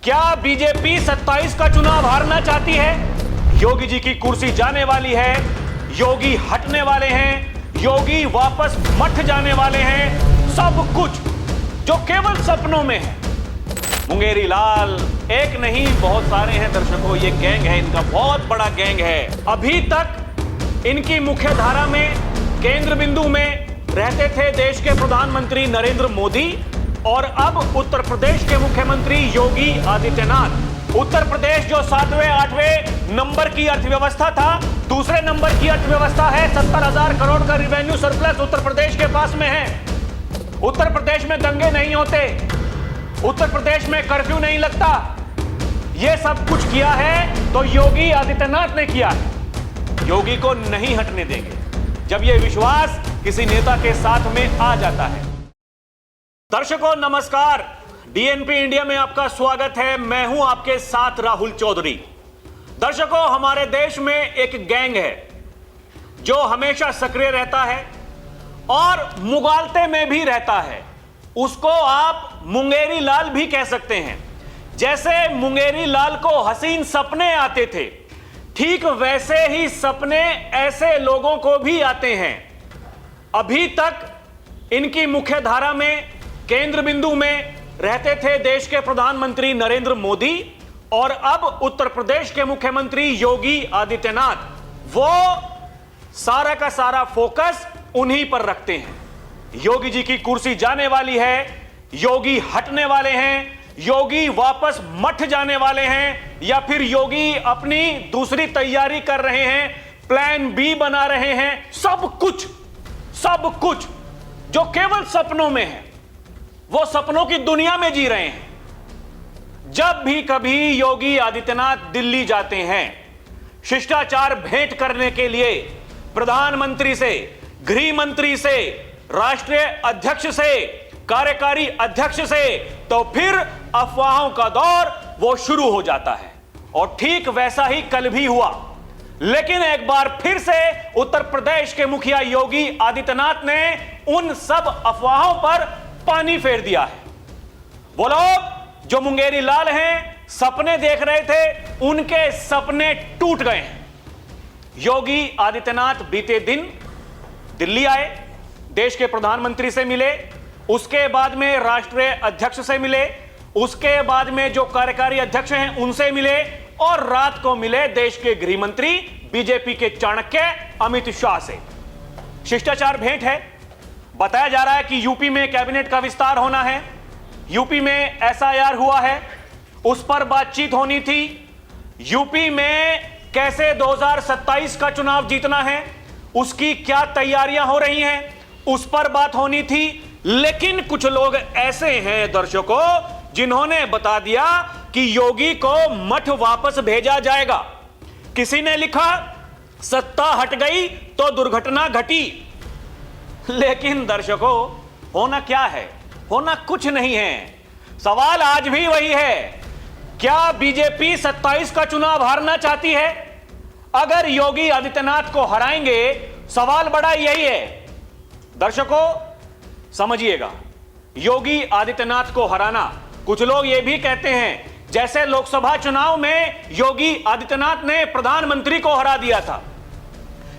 क्या बीजेपी 27 का चुनाव हारना चाहती है? योगी जी की कुर्सी जाने वाली है, योगी हटने वाले हैं, योगी वापस मठ जाने वाले हैं। सब कुछ जो केवल सपनों में है। मुंगेरी लाल एक नहीं बहुत सारे हैं दर्शकों, ये गैंग है, इनका बहुत बड़ा गैंग है। अभी तक इनकी मुख्य धारा में, केंद्र बिंदु में रहते थे देश के प्रधानमंत्री नरेंद्र मोदी और अब उत्तर प्रदेश के मुख्यमंत्री योगी आदित्यनाथ। उत्तर प्रदेश जो 7वें 8वें नंबर की अर्थव्यवस्था था, दूसरे नंबर की अर्थव्यवस्था है। 70,000 करोड़ का रिवेन्यू सरप्लस उत्तर प्रदेश के पास में है। उत्तर प्रदेश में दंगे नहीं होते, उत्तर प्रदेश में कर्फ्यू नहीं लगता। यह सब कुछ किया है तो योगी आदित्यनाथ ने किया है। योगी को नहीं हटने देंगे जब यह विश्वास किसी नेता के साथ में आ जाता है। दर्शकों नमस्कार, डीएनपी इंडिया में आपका स्वागत है। मैं हूं आपके साथ राहुल चौधरी। दर्शकों, हमारे देश में एक गैंग है जो हमेशा सक्रिय रहता है और मुगालते में भी रहता है। उसको आप मुंगेरी लाल भी कह सकते हैं। जैसे मुंगेरी लाल को हसीन सपने आते थे, ठीक वैसे ही सपने ऐसे लोगों को भी आते हैं। अभी तक इनकी मुख्य धारा में, केंद्र बिंदु में रहते थे देश के प्रधानमंत्री नरेंद्र मोदी और अब उत्तर प्रदेश के मुख्यमंत्री योगी आदित्यनाथ। वो सारा का सारा फोकस उन्हीं पर रखते हैं। योगी जी की कुर्सी जाने वाली है, योगी हटने वाले हैं, योगी वापस मठ जाने वाले हैं, या फिर योगी अपनी दूसरी तैयारी कर रहे हैं, प्लान बी बना रहे हैं। सब कुछ जो केवल सपनों में है, वो सपनों की दुनिया में जी रहे हैं। जब भी कभी योगी आदित्यनाथ दिल्ली जाते हैं शिष्टाचार भेंट करने के लिए, प्रधानमंत्री से, गृह मंत्री से, राष्ट्रीय अध्यक्ष से, कार्यकारी अध्यक्ष से, तो फिर अफवाहों का दौर वो शुरू हो जाता है। और ठीक वैसा ही कल भी हुआ। लेकिन एक बार फिर से उत्तर प्रदेश के मुखिया योगी आदित्यनाथ ने उन सब अफवाहों पर पानी फेर दिया है। वो लोग जो मुंगेरी लाल हैं, सपने देख रहे थे, उनके सपने टूट गए हैं। योगी आदित्यनाथ बीते दिन दिल्ली आए, देश के प्रधानमंत्री से मिले, उसके बाद में राष्ट्रीय अध्यक्ष से मिले, उसके बाद में जो कार्यकारी अध्यक्ष हैं उनसे मिले, और रात को मिले देश के गृह मंत्री बीजेपी के चाणक्य अमित शाह से। शिष्टाचार भेंट है। बताया जा रहा है कि यूपी में कैबिनेट का विस्तार होना है, यूपी में एसआईआर हुआ है, उस पर बातचीत होनी थी। यूपी में कैसे 2027 का चुनाव जीतना है, उसकी क्या तैयारियां हो रही हैं, उस पर बात होनी थी। लेकिन कुछ लोग ऐसे हैं दर्शकों, जिन्होंने बता दिया कि योगी को मठ वापस भेजा जाएगा। किसी ने लिखा सत्ता हट गई तो दुर्घटना घटी। लेकिन दर्शकों, होना क्या है? होना कुछ नहीं है। सवाल आज भी वही है, क्या बीजेपी 27 का चुनाव हारना चाहती है? अगर योगी आदित्यनाथ को हराएंगे, सवाल बड़ा यही है। दर्शकों समझिएगा, योगी आदित्यनाथ को हराना, कुछ लोग यह भी कहते हैं जैसे लोकसभा चुनाव में योगी आदित्यनाथ ने प्रधानमंत्री को हरा दिया था,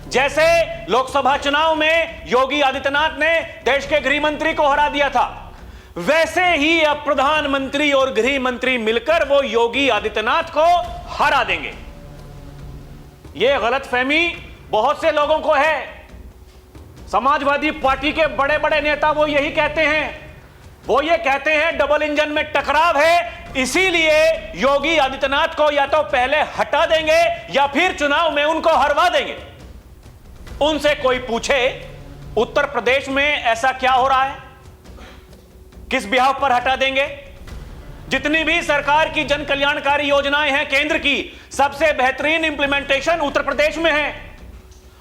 जैसे लोकसभा चुनाव में योगी आदित्यनाथ ने देश के गृह मंत्री को हरा दिया था, वैसे ही अब प्रधानमंत्री और गृह मंत्री मिलकर वो योगी आदित्यनाथ को हरा देंगे। यह गलतफहमी बहुत से लोगों को है। समाजवादी पार्टी के बड़े बड़े नेता वो यही कहते हैं। वो ये कहते हैं डबल इंजन में टकराव है, इसीलिए योगी आदित्यनाथ को या तो पहले हटा देंगे या फिर चुनाव में उनको हरवा देंगे। उनसे कोई पूछे उत्तर प्रदेश में ऐसा क्या हो रहा है, किस बिहाव पर हटा देंगे? जितनी भी सरकार की जन कल्याणकारी योजनाएं हैं केंद्र की, सबसे बेहतरीन इंप्लीमेंटेशन उत्तर प्रदेश में है।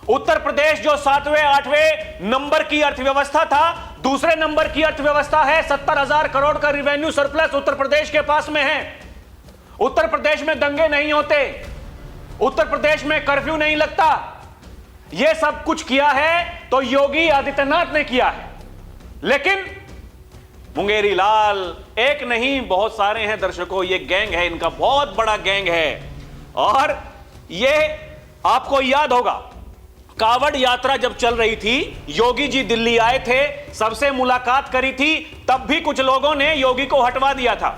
उत्तर प्रदेश जो 7वें 8वें नंबर की अर्थव्यवस्था था, दूसरे नंबर की अर्थव्यवस्था है। 70,000 करोड़ का रिवेन्यू सरप्लस उत्तर प्रदेश के पास में है। उत्तर प्रदेश में दंगे नहीं होते, उत्तर प्रदेश में कर्फ्यू नहीं लगता। यह सब कुछ किया है तो योगी आदित्यनाथ ने किया है। लेकिन मुंगेरी लाल एक नहीं बहुत सारे हैं दर्शकों, ये गैंग है, इनका बहुत बड़ा गैंग है। और ये आपको याद होगा कावड़ यात्रा जब चल रही थी, योगी जी दिल्ली आए थे, सबसे मुलाकात करी थी, तब भी कुछ लोगों ने योगी को हटवा दिया था।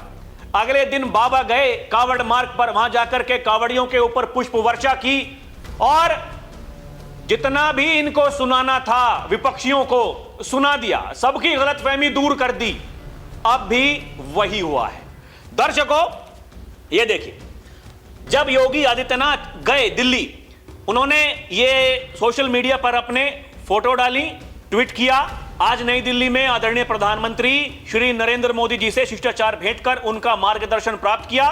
अगले दिन बाबा गए कावड़ मार्ग पर, वहां जाकर के कावड़ियों के ऊपर पुष्प वर्षा की और जितना भी इनको सुनाना था विपक्षियों को सुना दिया, सबकी गलतफहमी दूर कर दी। अब भी वही हुआ है दर्शकों। ये देखिए, जब योगी आदित्यनाथ गए दिल्ली, उन्होंने ये सोशल मीडिया पर अपने फोटो डाली, ट्वीट किया। आज नई दिल्ली में आदरणीय प्रधानमंत्री श्री नरेंद्र मोदी जी से शिष्टाचार भेंट कर उनका मार्गदर्शन प्राप्त किया।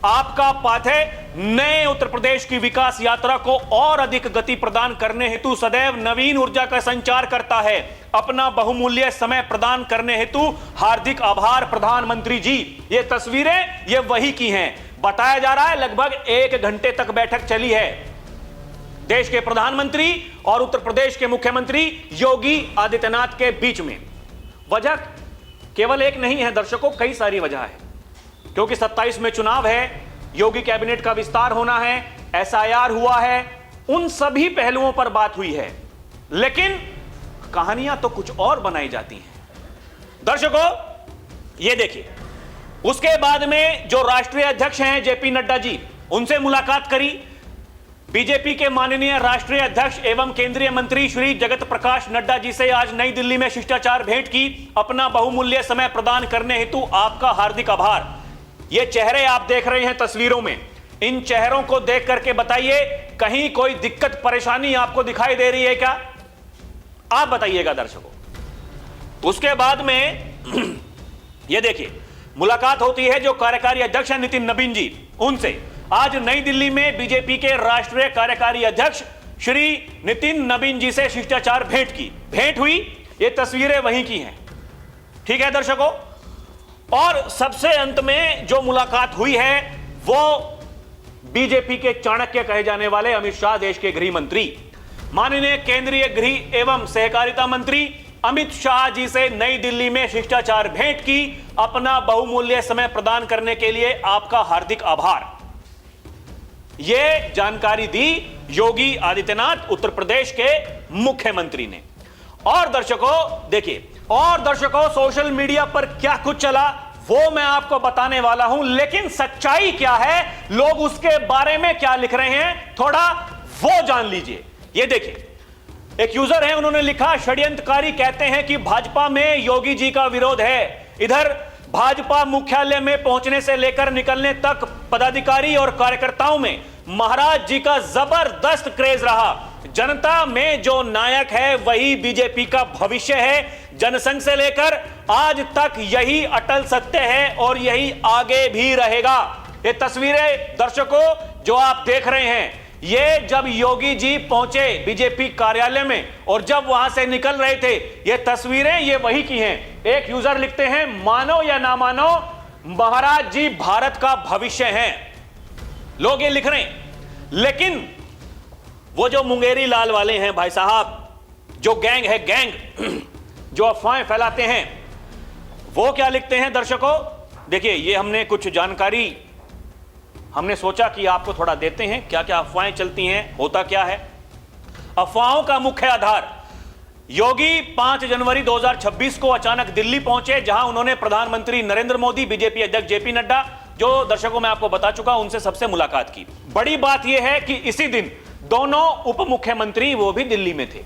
आपका पाथेय नए उत्तर प्रदेश की विकास यात्रा को और अधिक गति प्रदान करने हेतु सदैव नवीन ऊर्जा का संचार करता है। अपना बहुमूल्य समय प्रदान करने हेतु हार्दिक आभार प्रधानमंत्री जी। ये तस्वीरें ये वही की हैं। बताया जा रहा है लगभग 1 घंटे तक बैठक चली है देश के प्रधानमंत्री और उत्तर प्रदेश के मुख्यमंत्री योगी आदित्यनाथ के बीच में। वजह केवल एक नहीं है दर्शकों, कई सारी वजह है। क्योंकि 27 में चुनाव है, योगी कैबिनेट का विस्तार होना है, एसआईआर हुआ है, उन सभी पहलुओं पर बात हुई है। लेकिन कहानियां तो कुछ और बनाई जाती हैं दर्शकों। ये देखिए, उसके बाद में जो राष्ट्रीय अध्यक्ष हैं जेपी नड्डा जी, उनसे मुलाकात करी। बीजेपी के माननीय राष्ट्रीय अध्यक्ष एवं केंद्रीय मंत्री श्री जगत प्रकाश नड्डा जी से आज नई दिल्ली में शिष्टाचार भेंट की। अपना बहुमूल्य समय प्रदान करने हेतु आपका हार्दिक आभार। ये चेहरे आप देख रहे हैं तस्वीरों में, इन चेहरों को देख करके बताइए कहीं कोई दिक्कत परेशानी आपको दिखाई दे रही है क्या? आप बताइएगा दर्शकों। उसके बाद में ये देखिए, मुलाकात होती है जो कार्यकारी अध्यक्ष हैं नितिन नबीन जी, उनसे। आज नई दिल्ली में बीजेपी के राष्ट्रीय कार्यकारी अध्यक्ष श्री नितिन नबीन जी से शिष्टाचार भेंट हुई। ये तस्वीरें वहीं की हैं, ठीक है दर्शकों। और सबसे अंत में जो मुलाकात हुई है वो बीजेपी के चाणक्य कहे जाने वाले अमित शाह, देश के गृह मंत्री, माननीय केंद्रीय गृह एवं सहकारिता मंत्री अमित शाह जी से नई दिल्ली में शिष्टाचार भेंट की। अपना बहुमूल्य समय प्रदान करने के लिए आपका हार्दिक आभार। यह जानकारी दी योगी आदित्यनाथ उत्तर प्रदेश के मुख्यमंत्री ने। और दर्शकों देखिए, और दर्शकों सोशल मीडिया पर क्या कुछ चला वो मैं आपको बताने वाला हूं, लेकिन सच्चाई क्या है, लोग उसके बारे में क्या लिख रहे हैं, थोड़ा वो जान लीजिए। ये देखिए, एक यूजर है, उन्होंने लिखा, षड्यंत्रकारी कहते हैं कि भाजपा में योगी जी का विरोध है। इधर भाजपा मुख्यालय में पहुंचने से लेकर निकलने तक पदाधिकारी और कार्यकर्ताओं में महाराज जी का जबरदस्त क्रेज रहा। जनता में जो नायक है वही बीजेपी का भविष्य है। जनसंघ से लेकर आज तक यही अटल सत्य है और यही आगे भी रहेगा। ये तस्वीरें दर्शकों जो आप देख रहे हैं, ये जब योगी जी पहुंचे बीजेपी कार्यालय में और जब वहां से निकल रहे थे, ये तस्वीरें ये वही की हैं। एक यूजर लिखते हैं, मानो या ना मानो महाराज जी भारत का भविष्य हैं। लोग ये लिख रहे हैं। लेकिन वो जो मुंगेरी लाल वाले हैं भाई साहब, जो गैंग है, गैंग जो अफवाहें फैलाते हैं, वो क्या लिखते हैं दर्शकों? देखिए, ये हमने कुछ जानकारी हमने सोचा कि आपको थोड़ा देते हैं, क्या क्या अफवाहें चलती हैं, होता क्या है। अफवाहों का मुख्य आधार, योगी 5 जनवरी 2026 को अचानक दिल्ली पहुंचे, जहां उन्होंने प्रधानमंत्री नरेंद्र मोदी, बीजेपी अध्यक्ष जेपी नड्डा, जो दर्शकों मैं आपको बता चुका, उनसे सबसे मुलाकात की। बड़ी बात यह है कि इसी दिन दोनों उप मुख्यमंत्री वो भी दिल्ली में थे।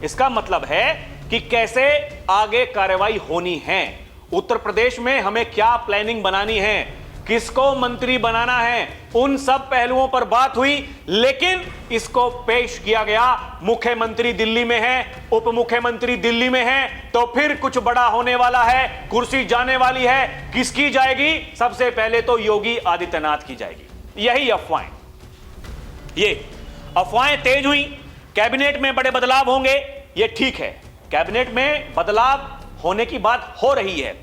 इसका मतलब है कि कैसे आगे कार्रवाई होनी है, उत्तर प्रदेश में हमें क्या प्लानिंग बनानी है, किसको मंत्री बनाना है, उन सब पहलुओं पर बात हुई। लेकिन इसको पेश किया गया, मुख्यमंत्री दिल्ली में है, उप मुख्यमंत्री दिल्ली में है, तो फिर कुछ बड़ा होने वाला है, कुर्सी जाने वाली है। किसकी जाएगी? सबसे पहले तो योगी आदित्यनाथ की जाएगी। यही अफवाहें, ये अफवाहें तेज हुई। कैबिनेट में बड़े बदलाव होंगे, ये ठीक है, कैबिनेट में बदलाव होने की बात हो रही है।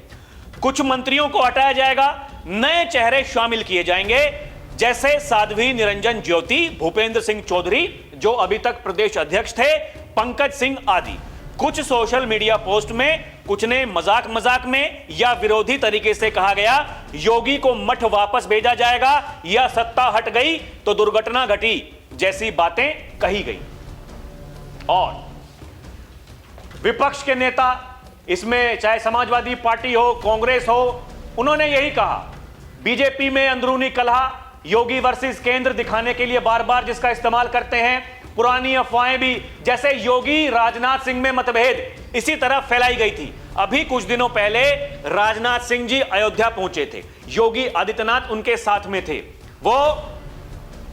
कुछ मंत्रियों को हटाया जाएगा, नए चेहरे शामिल किए जाएंगे, जैसे साध्वी निरंजन ज्योति, भूपेंद्र सिंह चौधरी जो अभी तक प्रदेश अध्यक्ष थे, पंकज सिंह आदि। कुछ सोशल मीडिया पोस्ट में कुछ ने मजाक मजाक में या विरोधी तरीके से कहा गया योगी को मठ वापस भेजा जाएगा या सत्ता हट गई तो दुर्घटना घटी जैसी बातें कही गई। और विपक्ष के नेता, इसमें चाहे समाजवादी पार्टी हो, कांग्रेस हो, उन्होंने यही कहा बीजेपी में अंदरूनी कलह, योगी वर्सेस केंद्र दिखाने के लिए बार बार जिसका इस्तेमाल करते हैं। पुरानी अफवाहें भी, जैसे योगी राजनाथ सिंह में मतभेद, इसी तरह फैलाई गई थी। अभी कुछ दिनों पहले राजनाथ सिंह जी अयोध्या पहुंचे थे, योगी आदित्यनाथ उनके साथ में थे। वो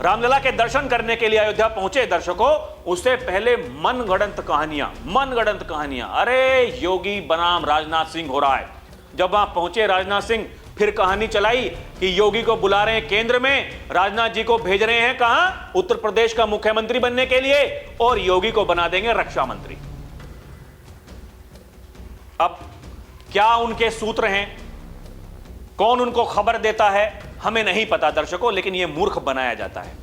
रामलला के दर्शन करने के लिए अयोध्या पहुंचे। दर्शकों, उससे पहले मनगढ़ंत कहानियां, अरे योगी बनाम राजनाथ सिंह हो रहा है। जब वहां पहुंचे राजनाथ सिंह, फिर कहानी चलाई कि योगी को बुला रहे हैं केंद्र में, राजनाथ जी को भेज रहे हैं कहां, उत्तर प्रदेश का मुख्यमंत्री बनने के लिए, और योगी को बना देंगे रक्षा मंत्री। अब क्या उनके सूत्र हैं, कौन उनको खबर देता है, हमें नहीं पता दर्शकों, लेकिन यह मूर्ख बनाया जाता है।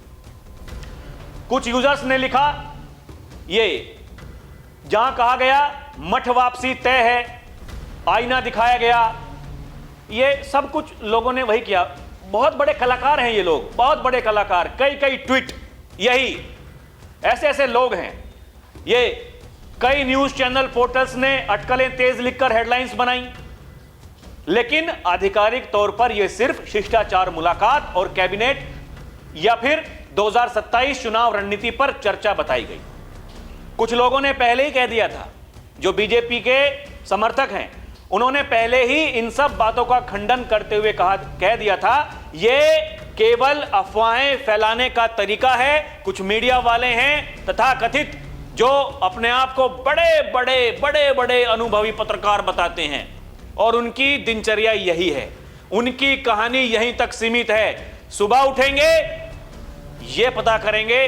कुछ यूजर्स ने लिखा, ये जहां कहा गया मठ वापसी तय है, आईना दिखाया गया, ये सब कुछ लोगों ने वही किया। बहुत बड़े कलाकार हैं ये लोग, बहुत बड़े कलाकार, कई ट्वीट, यही ऐसे ऐसे लोग हैं। ये कई न्यूज चैनल पोर्टल्स ने अटकलें तेज लिखकर हेडलाइंस बनाई, लेकिन आधिकारिक तौर पर यह सिर्फ शिष्टाचार मुलाकात और कैबिनेट या फिर 2027 चुनाव रणनीति पर चर्चा बताई गई। कुछ लोगों ने पहले ही कह दिया था, जो बीजेपी के समर्थक हैं, उन्होंने पहले ही इन सब बातों का खंडन करते हुए कह दिया था, यह केवल अफवाहें फैलाने का तरीका है। कुछ मीडिया वाले हैं तथाकथित जो अपने आप को बड़े बड़े अनुभवी पत्रकार बताते हैं, और उनकी दिनचर्या यही है, उनकी कहानी यहीं तक सीमित है। सुबह उठेंगे, यह पता करेंगे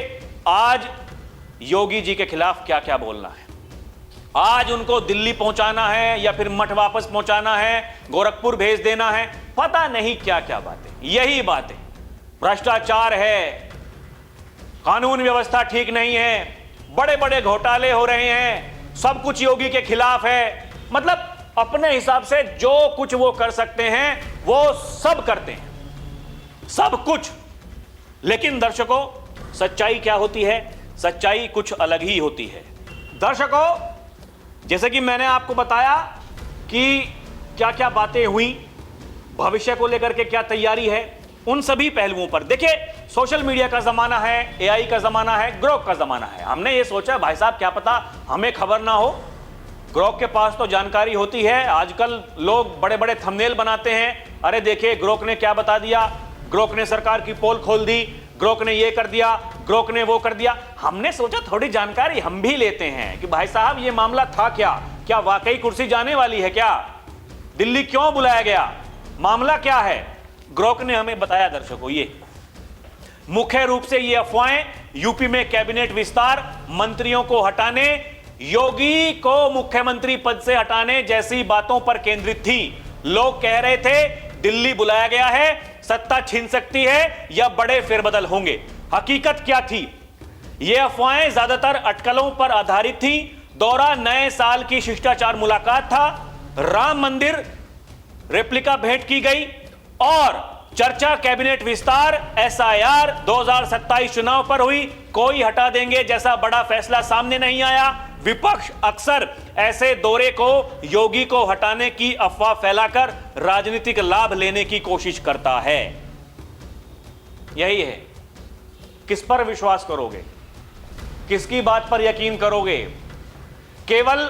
आज योगी जी के खिलाफ क्या क्या बोलना है, आज उनको दिल्ली पहुंचाना है या फिर मठ वापस पहुंचाना है, गोरखपुर भेज देना है, पता नहीं क्या क्या बातें, यही बातें। भ्रष्टाचार है, कानून व्यवस्था ठीक नहीं है, बड़े बड़े घोटाले हो रहे हैं, सब कुछ योगी के खिलाफ है। मतलब अपने हिसाब से जो कुछ वो कर सकते हैं वो सब करते हैं, सब कुछ। लेकिन दर्शकों, सच्चाई क्या होती है? सच्चाई कुछ अलग ही होती है। दर्शकों, जैसे कि मैंने आपको बताया कि क्या क्या बातें हुई, भविष्य को लेकर के क्या तैयारी है, उन सभी पहलुओं पर देखिए। सोशल मीडिया का जमाना है, एआई का जमाना है, ग्रोक का जमाना है। हमने ये सोचा भाई साहब क्या पता हमें खबर ना हो, ग्रोक के पास तो जानकारी होती है। आजकल लोग बड़े बड़े थंबनेल बनाते हैं, अरे देखिए ग्रोक ने क्या बता दिया, ग्रोक ने सरकार की पोल खोल दी, ग्रोक ने ये कर दिया, ग्रोक ने वो कर दिया। हमने सोचा थोड़ी जानकारी हम भी लेते हैं कि भाई साहब ये मामला था क्या वाकई कुर्सी जाने वाली है क्या, दिल्ली क्यों बुलाया गया, मामला क्या है। ग्रोक ने हमें बताया दर्शकों, ये मुख्य रूप से ये अफवाहें यूपी में कैबिनेट विस्तार, मंत्रियों को हटाने, योगी को मुख्यमंत्री पद से हटाने जैसी बातों पर केंद्रित थी। लोग कह रहे थे दिल्ली बुलाया गया है, सत्ता छीन सकती है या बड़े फेरबदल होंगे। हकीकत क्या थी? ये अफवाहें ज्यादातर अटकलों पर आधारित थी। दौरा नए साल की शिष्टाचार मुलाकात था, राम मंदिर रेप्लिका भेंट की गई और चर्चा कैबिनेट विस्तार, एसआईआर 2027 चुनाव पर हुई। कोई हटा देंगे जैसा बड़ा फैसला सामने नहीं आया। विपक्ष अक्सर ऐसे दौरे को, योगी को हटाने की अफवाह फैलाकर राजनीतिक लाभ लेने की कोशिश करता है। यही है, किस पर विश्वास करोगे, किसकी बात पर यकीन करोगे? केवल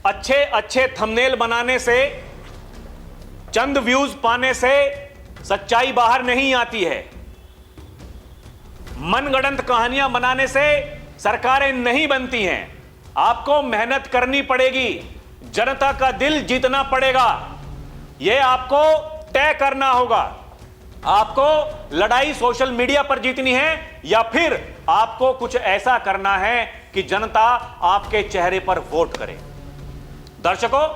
अच्छे अच्छे थंबनेल बनाने से, चंद व्यूज पाने से सच्चाई बाहर नहीं आती है। मनगढ़ंत कहानियां बनाने से सरकारें नहीं बनती हैं। आपको मेहनत करनी पड़ेगी, जनता का दिल जीतना पड़ेगा, यह आपको तय करना होगा। आपको लड़ाई सोशल मीडिया पर जीतनी है या फिर आपको कुछ ऐसा करना है कि जनता आपके चेहरे पर वोट करे। दर्शकों,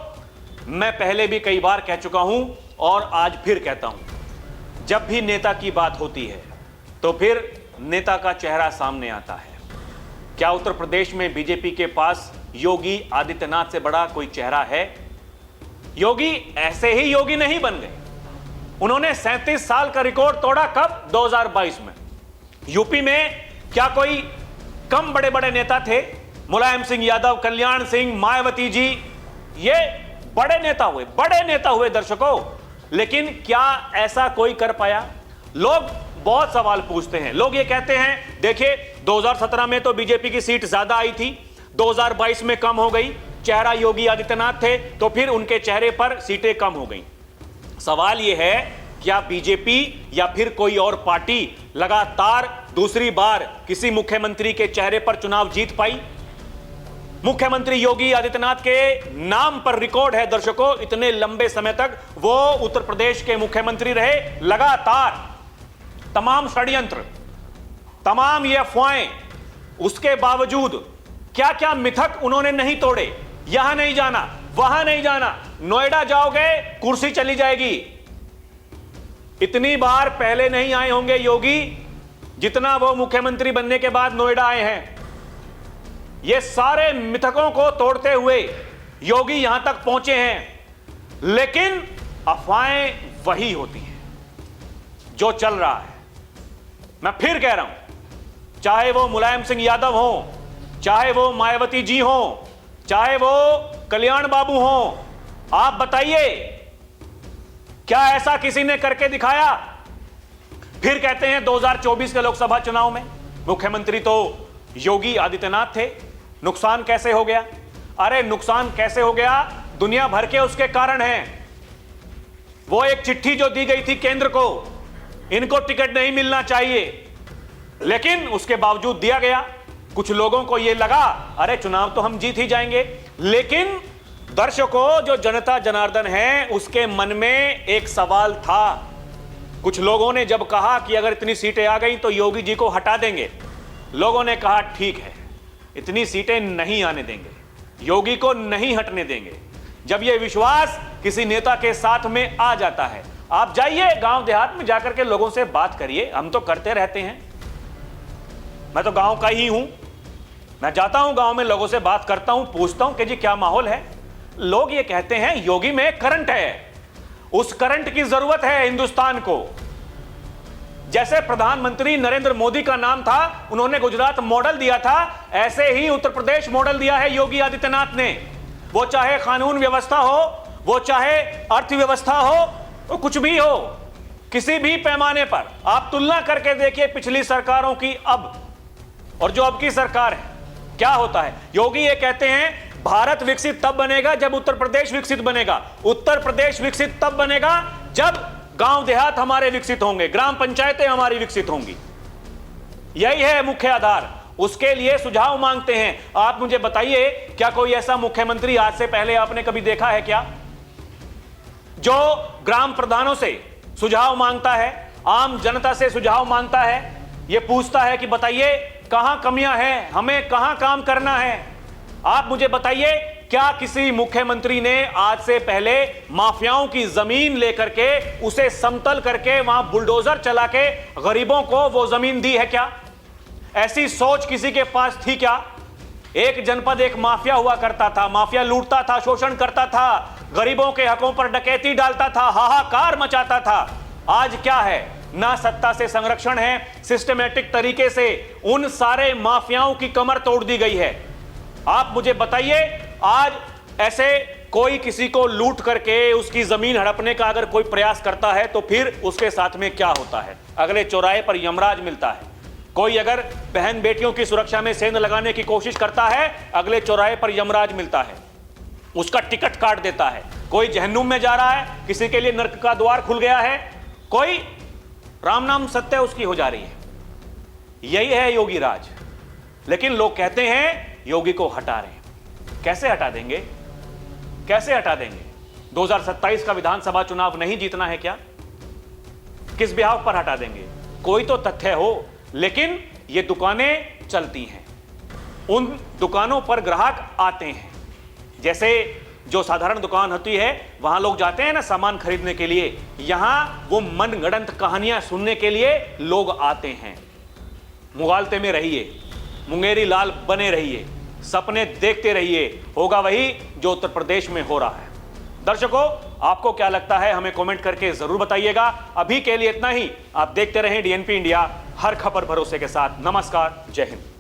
मैं पहले भी कई बार कह चुका हूं और आज फिर कहता हूं, जब भी नेता की बात होती है तो फिर नेता का चेहरा सामने आता है। क्या उत्तर प्रदेश में बीजेपी के पास योगी आदित्यनाथ से बड़ा कोई चेहरा है? योगी ऐसे ही योगी नहीं बन गए। उन्होंने 37 साल का रिकॉर्ड तोड़ा कब? 2022 में। यूपी में क्या कोई कम बड़े बड़े नेता थे? मुलायम सिंह यादव, कल्याण सिंह, मायावती जी, ये बड़े नेता हुए दर्शकों, लेकिन क्या ऐसा कोई कर पाया? लोग बहुत सवाल पूछते हैं। लोग ये कहते हैं देखिए 2017 में तो बीजेपी की सीट ज्यादा आई थी, 2022 में कम हो गई, चेहरा योगी आदित्यनाथ थे तो फिर उनके चेहरे पर सीटें कम हो गई। सवाल यह है क्या बीजेपी या फिर कोई और पार्टी लगातार दूसरी बार किसी मुख्यमंत्री के चेहरे पर चुनाव जीत पाई? मुख्यमंत्री योगी आदित्यनाथ के नाम पर रिकॉर्ड है दर्शकों, इतने लंबे समय तक वो उत्तर प्रदेश के मुख्यमंत्री रहे। लगातार तमाम षड्यंत्र, तमाम ये अफवाहें, उसके बावजूद क्या क्या मिथक उन्होंने नहीं तोड़े। यहां नहीं जाना, वहां नहीं जाना, नोएडा जाओगे कुर्सी चली जाएगी। इतनी बार पहले नहीं आए होंगे योगी जितना वो मुख्यमंत्री बनने के बाद नोएडा आए हैं। ये सारे मिथकों को तोड़ते हुए योगी यहां तक पहुंचे हैं, लेकिन अफवाहें वही होती हैं जो चल रहा है। मैं फिर कह रहा हूं, चाहे वो मुलायम सिंह यादव हो, चाहे वो मायावती जी हो, चाहे वो कल्याण बाबू हो, आप बताइए क्या ऐसा किसी ने करके दिखाया? फिर कहते हैं 2024 के लोकसभा चुनाव में मुख्यमंत्री तो योगी आदित्यनाथ थे, नुकसान कैसे हो गया? अरे नुकसान कैसे हो गया? दुनिया भर के उसके कारण हैं। वो एक चिट्ठी जो दी गई थी केंद्र को, इनको टिकट नहीं मिलना चाहिए, लेकिन उसके बावजूद दिया गया। कुछ लोगों को यह लगा अरे चुनाव तो हम जीत ही जाएंगे, लेकिन दर्शकों जो जनता जनार्दन है उसके मन में एक सवाल था। कुछ लोगों ने जब कहा कि अगर इतनी सीटें आ गई तो योगी जी को हटा देंगे, लोगों ने कहा ठीक है, इतनी सीटें नहीं आने देंगे, योगी को नहीं हटने देंगे। जब यह विश्वास किसी नेता के साथ में आ जाता है, आप जाइए गांव देहात में जाकर के लोगों से बात करिए, हम तो करते रहते हैं, मैं तो गांव का ही हूं, मैं जाता हूं गांव में, लोगों से बात करता हूं, पूछता हूं कि जी क्या माहौल है। लोग ये कहते हैं योगी में करंट है, उस करंट की जरूरत है हिंदुस्तान को। जैसे प्रधानमंत्री नरेंद्र मोदी का नाम था, उन्होंने गुजरात मॉडल दिया था, ऐसे ही उत्तर प्रदेश मॉडल दिया है योगी आदित्यनाथ ने। वो चाहे कानून व्यवस्था हो, वो चाहे अर्थव्यवस्था हो, वो कुछ भी हो, किसी भी पैमाने पर आप तुलना करके देखिए पिछली सरकारों की अब और जो अब की सरकार है, क्या होता है। योगी ये कहते हैं भारत विकसित तब बनेगा जब उत्तर प्रदेश विकसित बनेगा, उत्तर प्रदेश विकसित तब बनेगा जब गांव देहात हमारे विकसित होंगे, ग्राम पंचायतें हमारी विकसित होंगी। यही है मुख्य आधार। उसके लिए सुझाव मांगते हैं। आप मुझे बताइए क्या कोई ऐसा मुख्यमंत्री आज से पहले आपने कभी देखा है क्या, जो ग्राम प्रधानों से सुझाव मांगता है, आम जनता से सुझाव मांगता है, यह पूछता है कि बताइए कहां कमियां हैं, हमें कहां काम करना है। आप मुझे बताइए क्या किसी मुख्यमंत्री ने आज से पहले माफियाओं की जमीन लेकर के उसे समतल करके वहां बुलडोजर चला के गरीबों को वो जमीन दी है क्या? ऐसी सोच किसी के पास थी क्या? एक जनपद एक माफिया हुआ करता था, माफिया लूटता था, शोषण करता था, गरीबों के हकों पर डकैती डालता था, हाहाकार मचाता था। आज क्या है? ना सत्ता से संरक्षण है, सिस्टमैटिक तरीके से उन सारे माफियाओं की कमर तोड़ दी गई है। आप मुझे बताइए आज ऐसे कोई किसी को लूट करके उसकी जमीन हड़पने का अगर कोई प्रयास करता है तो फिर उसके साथ में क्या होता है? अगले चौराहे पर यमराज मिलता है। कोई अगर बहन बेटियों की सुरक्षा में सेंध लगाने की कोशिश करता है, अगले चौराहे पर यमराज मिलता है, उसका टिकट काट देता है। कोई जहन्नुम में जा रहा है, किसी के लिए नर्क का द्वार खुल गया है, कोई राम नाम सत्य उसकी हो जा रही है। यही है योगी राज। लेकिन लोग कहते हैं योगी को हटा रहे हैं। कैसे हटा देंगे? कैसे हटा देंगे? 2027 का विधानसभा चुनाव नहीं जीतना है क्या? किस बिहाव पर हटा देंगे? कोई तो तथ्य हो। लेकिन ये दुकानें चलती हैं, उन दुकानों पर ग्राहक आते हैं। जैसे जो साधारण दुकान होती है वहां लोग जाते हैं ना सामान खरीदने के लिए, यहां वो मनगढ़ंत कहानियां सुनने के लिए लोग आते हैं। मुगालते में रहिए, मुंगेरी लाल बने रहिए, सपने देखते रहिए, होगा वही जो उत्तर प्रदेश में हो रहा है। दर्शकों, आपको क्या लगता है हमें कमेंट करके जरूर बताइएगा। अभी के लिए इतना ही। आप देखते रहें डीएनपी इंडिया, हर खबर भरोसे के साथ। नमस्कार, जय हिंद।